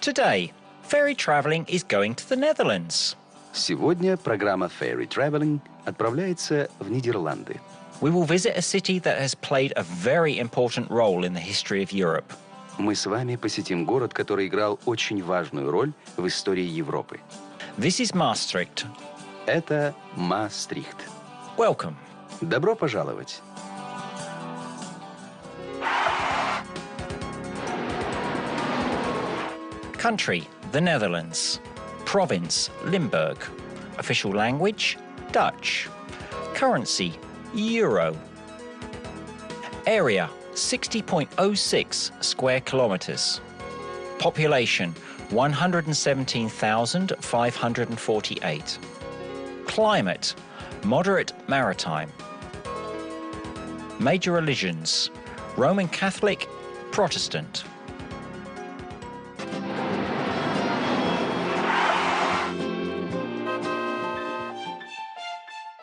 Today, ferry travelling is going to the Netherlands. Сегодня программа Ferry Traveling отправляется в Нидерланды. We will visit a city that has played a very important role in the history of Europe. Мы с вами посетим город, который играл очень важную роль в истории Европы. This is Maastricht. Это Маастрихт. Welcome. Добро пожаловать. Country, the Netherlands. Province, Limburg. Official language, Dutch. Currency, Euro. Area, 60.06 square kilometres. Population, 117,548. Climate, moderate maritime. Major religions, Roman Catholic, Protestant.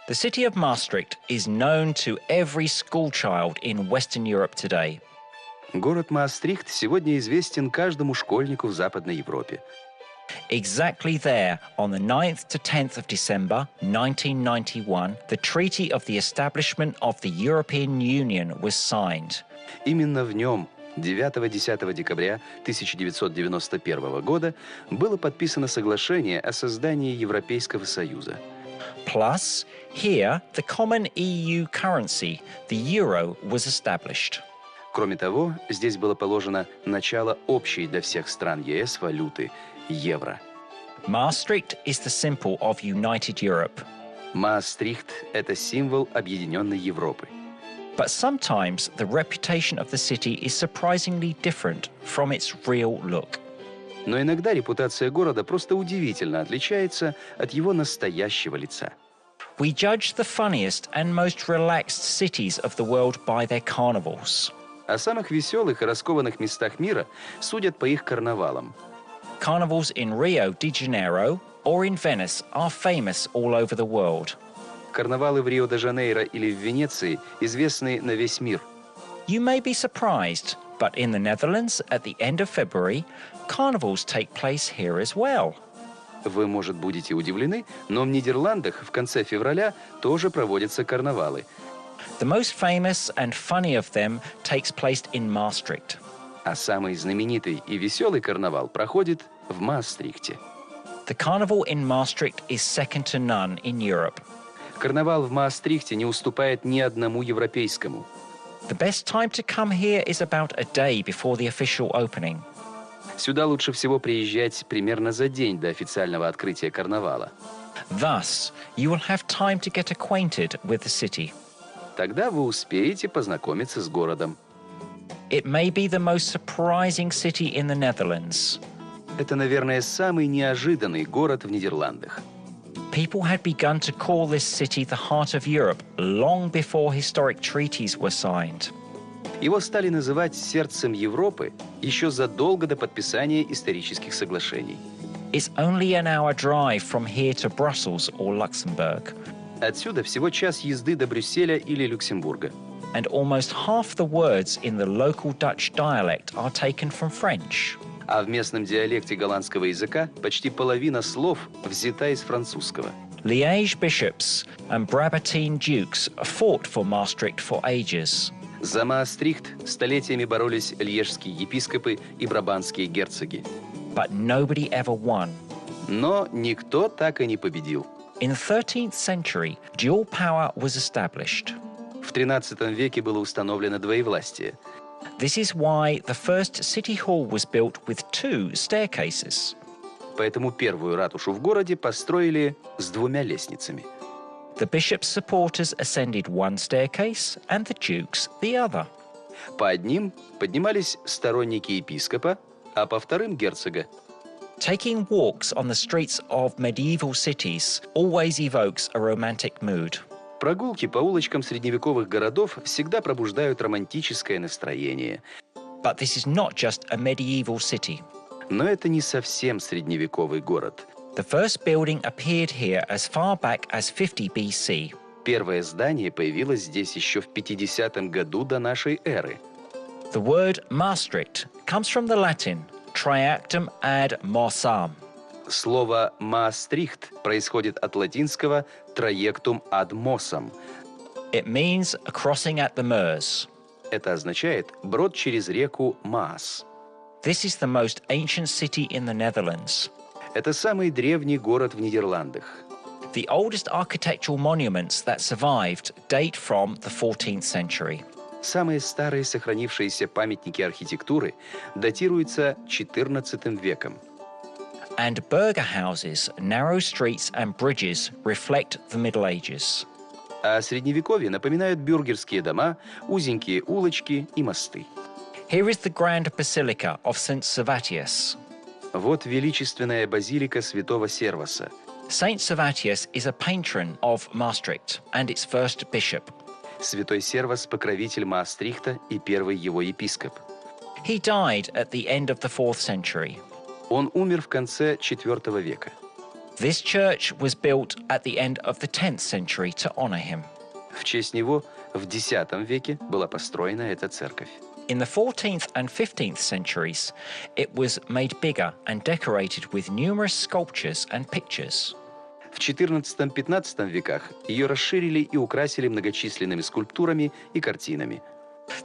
The city of Maastricht is known to every schoolchild in Western Europe today. Город Маастрихт сегодня известен каждому школьнику в Западной Европе. Exactly there, on the 9th to 10th of December 1991, the Treaty of the Establishment of the European Union was signed. Именно в нем, 9-10 декабря 1991 года, было подписано соглашение о создании Европейского Союза. Plus, here, the common EU currency, the euro, was established. Кроме того, здесь было положено начало общей для всех стран ЕС валюты – евро. Maastricht is the symbol of united Europe. Маастрихт – это символ объединенной Европы. But sometimes the reputation of the city is surprisingly different from its real look. Но иногда репутация города просто удивительно отличается от его настоящего лица. We judge the funniest and most relaxed cities of the world by their carnivals. О самых веселых и раскованных местах мира судят по их карнавалам. Carnivals in Rio de Janeiro or in Venice are famous all over the world. Карнавалы в Рио-де-Жанейро или в Венеции известны на весь мир. You may be surprised, but in the Netherlands, at the end of February, carnivals take place here as well. Вы, может, будете удивлены, но в Нидерландах в конце февраля тоже проводятся карнавалы. The most famous and funny of them takes place in Maastricht. А самый знаменитый и веселый карнавал проходит в Маастрихте. The carnival in Maastricht is second to none in Europe. Карнавал в Маастрихте не уступает ни одному европейскому. The best time to come here is about a day before the official opening. Сюда лучше всего приезжать примерно за день до официального открытия карнавала. Thus, you will have time to get acquainted with the city. Тогда вы успеете познакомиться с городом. It may be the most surprising city in the Netherlands. Это, наверное, самый неожиданный город в Нидерландах. People had begun to call this city the heart of Europe long before historic treaties were signed. Его стали называть сердцем Европы еще задолго до подписания исторических соглашений. It's only an hour drive from here to Brussels or Luxembourg. Отсюда всего час езды до Брюсселя или Люксембурга. And almost half the words in the local Dutch dialect are taken from French. А в местном диалекте голландского языка почти половина слов взята из французского. Liège bishops and Brabantine dukes fought for Maastricht for ages. За Маастрихт столетиями боролись льежские епископы и брабантские герцоги. But nobody ever won. Но никто так и не победил. In the 13th century, dual power was established. В XIII веке было установлено двоевластие. This is why the first city hall was built with 2 staircases. Поэтому первую ратушу в городе построили с 2 лестницами. The bishop's supporters ascended one staircase and the duke's the other. По одним поднимались сторонники епископа, а по вторым герцога. Taking walks on the streets of medieval cities always evokes a romantic mood. Прогулки по улочкам средневековых городов всегда пробуждают романтическое настроение. But this is not just a medieval city. Но это не совсем средневековый город. The first building appeared here as far back as 50 BC. Первое здание появилось здесь еще в 50 году до нашей эры. The word Maastricht comes from the Latin triactum ad Morsam. Слово «Маастрихт» происходит от латинского «траектум ad Mossam». It means a crossing at the Meuse. Это означает «брод через реку Маас». This is the most ancient city in the Netherlands. Это самый древний город в Нидерландах. The oldest architectural monuments that survived date from the 14th century. Самые старые сохранившиеся памятники архитектуры датируются XIV веком. And burgher houses, narrow streets and bridges reflect the Middle Ages. А Средневековье напоминают бюргерские дома, узенькие улочки и мосты. Here is the grand basilica of St. Servatius. Вот величественная базилика святого Серваса. St. Servatius is a patron of Maastricht and its first bishop. Святой Сервас – покровитель Маастрихта и первый его епископ. He died at the end of the 4th century. Он умер в конце IV века. This church was built at the end of the 10th century to honor him. В честь него в X веке была построена эта церковь. In the 14th and 15th centuries, it was made bigger and decorated with numerous sculptures and pictures. В XIV-XV веках ее расширили и украсили многочисленными скульптурами и картинами.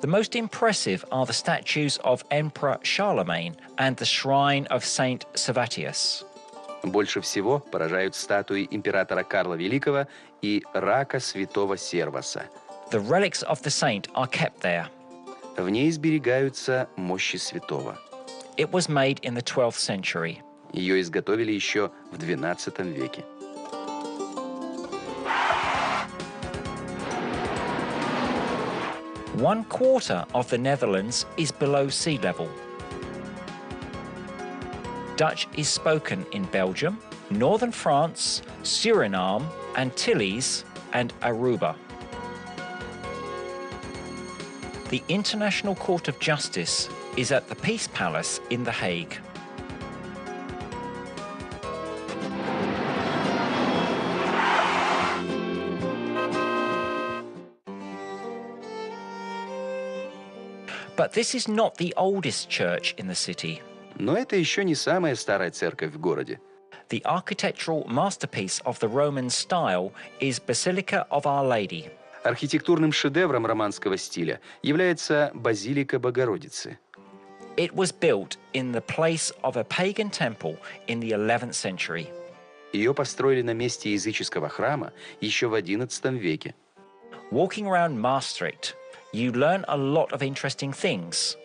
The most impressive are the statues of Emperor Charlemagne and the shrine of Saint Servatius. Больше всего поражают статуи императора Карла Великого и рака святого Серваса. The relics of the saint are kept there. В ней сберегаются мощи святого. It was made in the 12th century. Ее изготовили еще в XII веке. One quarter of the Netherlands is below sea level. Dutch is spoken in Belgium, northern France, Suriname, Antilles, and Aruba. The International Court of Justice is at the Peace Palace in The Hague. But this is not the oldest church in the city. Но это еще не самая старая церковь в городе. The architectural masterpiece of the Roman style is Basilica of Our Lady. Архитектурным шедевром романского стиля является базилика Богородицы. It was built in the place of a pagan temple in the 11th century. Ее построили на месте языческого храма еще в XI веке. Walking around Maastricht, you learn a lot of interesting things.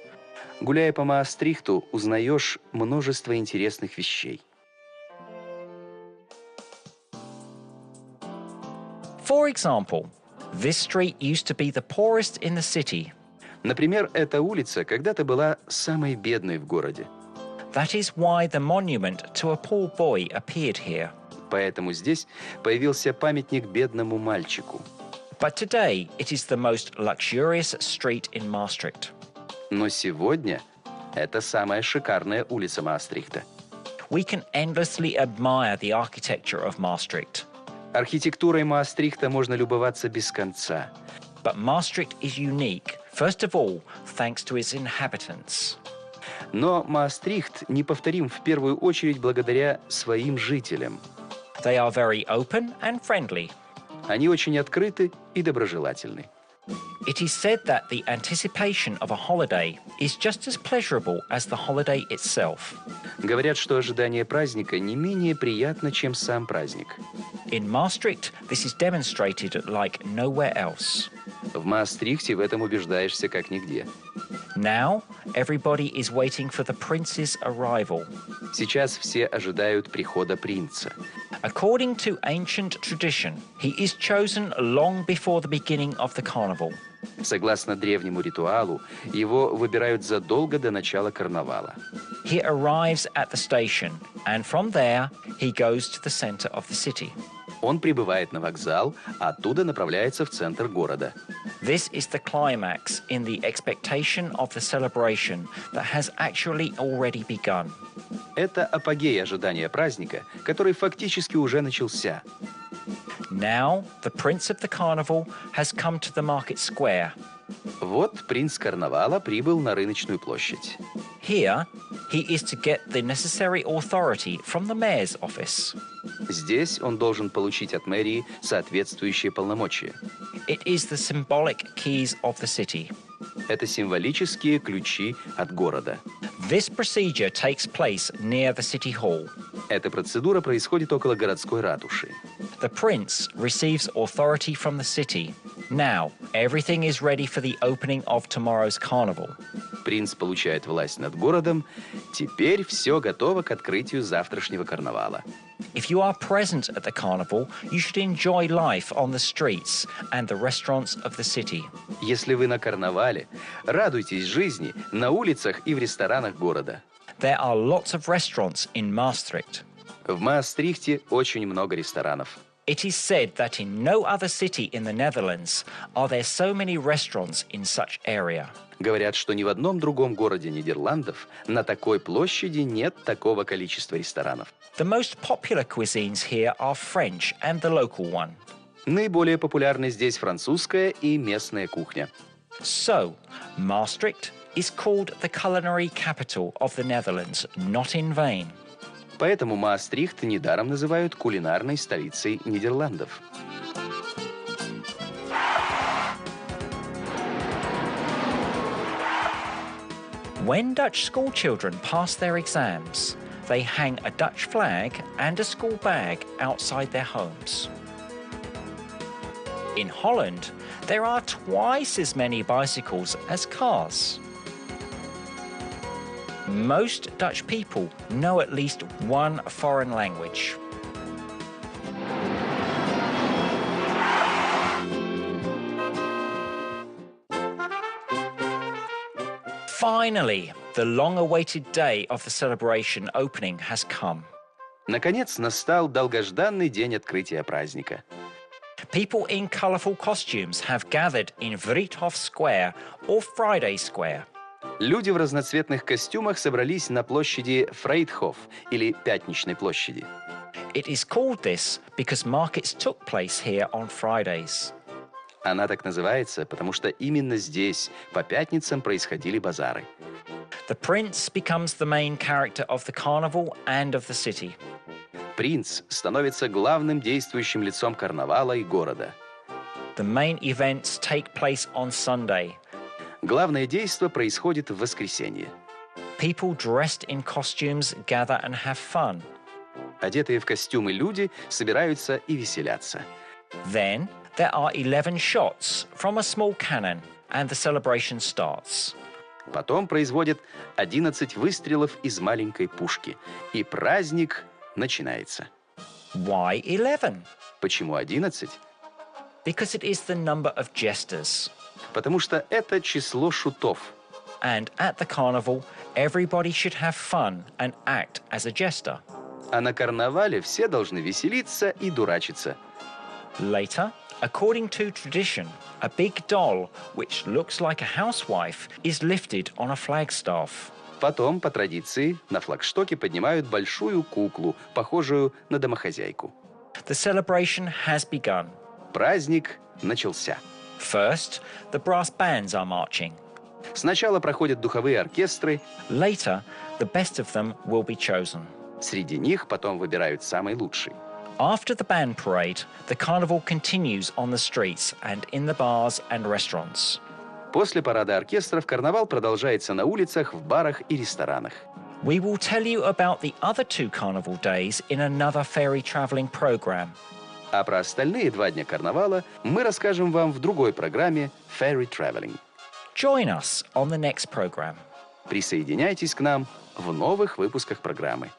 Гуляя по Маастрихту, узнаешь множество интересных вещей. For example, this street used to be the poorest in the city. Например, эта улица когда-то была самой бедной в городе. That is why the monument to a poor boy appeared here. Поэтому здесь появился памятник бедному мальчику. But today, it is the most luxurious street in Maastricht. Но сегодня это самая шикарная улица Маастрихта. We can endlessly admire the architecture of Maastricht. Архитектурой Маастрихта можно любоваться без конца. But Maastricht is unique, first of all, thanks to its inhabitants. Но Маастрихт неповторим в первую очередь благодаря своим жителям. They are very open and friendly. Они очень открыты и доброжелательны. It is said that the anticipation of a holiday is just as pleasurable as the holiday itself. Говорят, что ожидание праздника не менее приятно, чем сам праздник. In Maastricht, this is demonstrated like nowhere else. В Маастрихте в этом убеждаешься как нигде. Now, everybody is waiting for the prince's arrival. Сейчас все ожидают прихода принца. According to ancient tradition, he is chosen long before the beginning of the carnival. Согласно древнему ритуалу, его выбирают задолго до начала карнавала. He arrives at the station, and from there, he goes to the center of the city. Он прибывает на вокзал, а оттуда направляется в центр города. This is the climax in the expectation of the celebration that has actually already begun. Это апогей ожидания праздника, который фактически уже начался. Now, the prince of the carnival has come to the market square, Вот принц карнавала прибыл на рыночную площадь. Here, he is to get the necessary authority from the mayor's office. Здесь он должен получить от мэрии соответствующие полномочия. It is the symbolic keys of the city. Это символические ключи от города. This procedure takes place near the city hall. Эта процедура происходит около городской ратуши. The prince receives authority from the city. Now, everything is ready for the opening of tomorrow's carnival. Принц получает власть над городом. Теперь все готово к открытию завтрашнего карнавала. If you are present at the carnival, you should enjoy life on the streets and the restaurants of the city. Если вы на карнавале, радуйтесь жизни на улицах и в ресторанах города. There are lots of restaurants in Maastricht. В Маастрихте очень много ресторанов. It is said that in no other city in the Netherlands are there so many restaurants in such area. Говорят, что ни в одном другом городе Нидерландов на такой площади нет такого количества ресторанов. The most popular cuisines here are French and the local one. Наиболее популярны здесь французская и местная кухня. So, Maastricht is called the culinary capital of the Netherlands, not in vain. Поэтому Маастрихт недаром называют кулинарной столицей Нидерландов. When Dutch school children pass their exams, they hang a Dutch flag and a school bag outside their homes. In Holland, there are twice as many bicycles as cars. Most Dutch people know at least one foreign language. Finally, the long-awaited day of the celebration opening has come. Наконец настал долгожданный день открытия праздника. People in colourful costumes have gathered in Vrijthof Square or Friday Square. Люди в разноцветных костюмах собрались на площади Фрейдхоф или Пятничной площади. It is called this because markets took place here on Fridays. Она так называется, потому что именно здесь по пятницам происходили базары. The prince becomes the main character of the carnival and of the city. Принц становится главным действующим лицом карнавала и города. The main events take place on Sunday. Главное действо происходит в воскресенье. People dressed in costumes gather and have fun. Одетые в костюмы люди собираются и веселятся. Then there are 11 shots from a small cannon and the celebration starts. Потом производят 11 выстрелов из маленькой пушки, и праздник начинается. Why 11? Почему 11? Because it is the number of jesters. Потому что это число шутов. And at the carnival, everybody should have fun and act as a jester. А на карнавале все должны веселиться и дурачиться. Later, according to tradition, a big doll, which looks like a housewife, is lifted on a flagstaff. Потом, по традиции, на флагштоке поднимают большую куклу, похожую на домохозяйку. The celebration has begun. Праздник начался. First, the brass bands are marching. Сначала проходят духовые оркестры. Later, the best of them will be chosen. Среди них потом выбирают самый лучший. After the band parade, the carnival continues on the streets and in the bars and restaurants. После парада оркестров карнавал продолжается на улицах, в барах и ресторанах. We will tell you about the other 2 carnival days in another ferry travelling program. А про остальные 2 дня карнавала мы расскажем вам в другой программе Ferry Traveling. Join us on the next program. Присоединяйтесь к нам в новых выпусках программы.